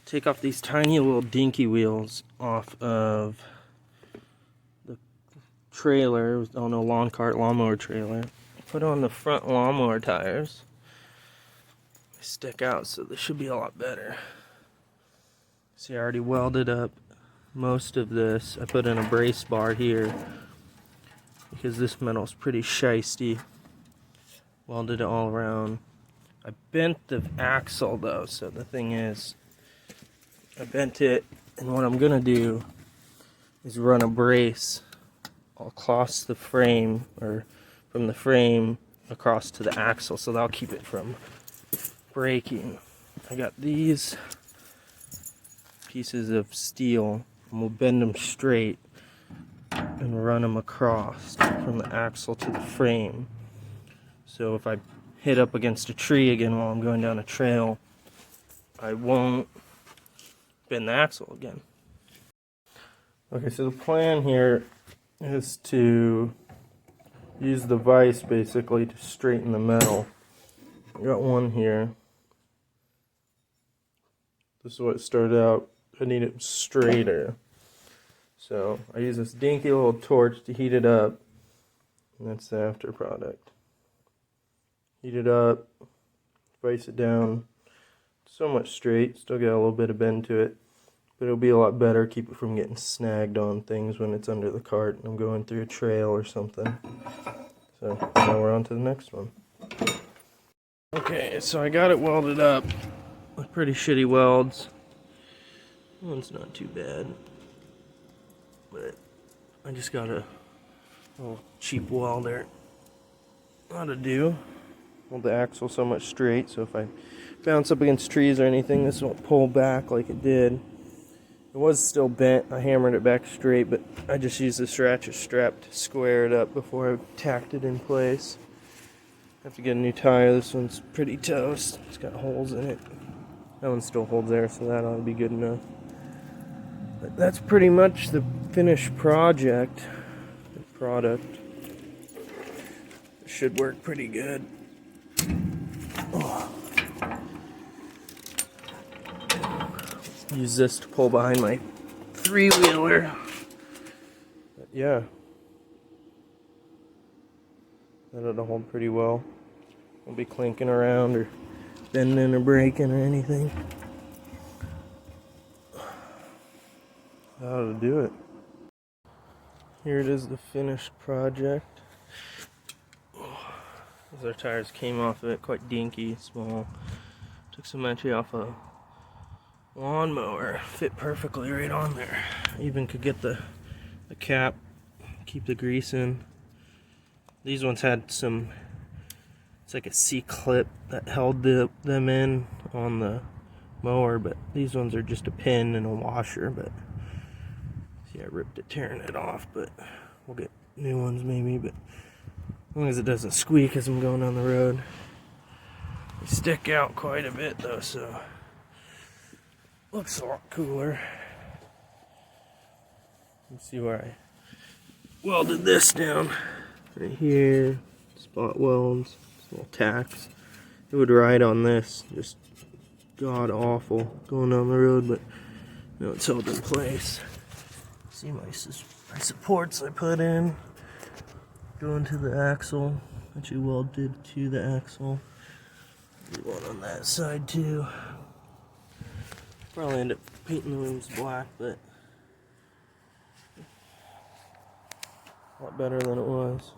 take off these tiny little dinky wheels off of the trailer, on a lawn cart lawnmower trailer. Put on the front lawnmower tires. They stick out, so they should be a lot better. See, I already welded up most of this. I put in a brace bar here because this metal's pretty shisty. Welded it all around. I bent the axle though, so the thing is, I bent it, and what I'm gonna do is run a brace across the frame, or from the frame across to the axle, so that'll keep it from breaking. I got these pieces of steel, and we'll bend them straight and run them across from the axle to the frame. So if I hit up against a tree again while I'm going down a trail, I won't bend the axle again. Okay, so the plan here is to use the vise basically to straighten the metal. I got one here. This is what it started out. I need it straighter. So I use this dinky little torch to heat it up, and that's the after product. Heat it up, vise it down, so much straight, still got a little bit of bend to it, but it'll be a lot better, keep it from getting snagged on things when it's under the cart and I'm going through a trail or something. So now we're on to the next one. Okay, so I got it welded up with pretty shitty welds. That one's not too bad, but I just got a little cheap welder. How to do. Hold the axle so much straight, so if I bounce up against trees or anything, this won't pull back like it did. It was still bent. I hammered it back straight, but I just used this ratchet strap to square it up before I tacked it in place. I have to get a new tire. This one's pretty toast. It's got holes in it. That one still holds there, so that ought to be good enough. But that's pretty much the finished project. The product. It should work pretty good. Oh. Use this to pull behind my three-wheeler. Yeah, that ought to hold pretty well. Won't be clinking around or bending or breaking or anything. That ought to do it. Here it is, the finished project. As our tires came off of it, quite dinky, small. Took some entry off a lawnmower, fit perfectly right on there. I even could get the cap, keep the grease in. These ones had some, it's like a C-clip that held them in on the mower, but these ones are just a pin and a washer. But see, I ripped it tearing it off, but we'll get new ones maybe. But as long as it doesn't squeak as I'm going down the road. They stick out quite a bit though, so looks a lot cooler. Let's see where I welded this down. Right here, spot welds, little tacks. It would ride on this, just god awful going down the road, but no, it's held in place. See my supports I put in. Going to the axle, that you welded to the axle. Do one on that side too. Probably end up painting the rims black, but a lot better than it was.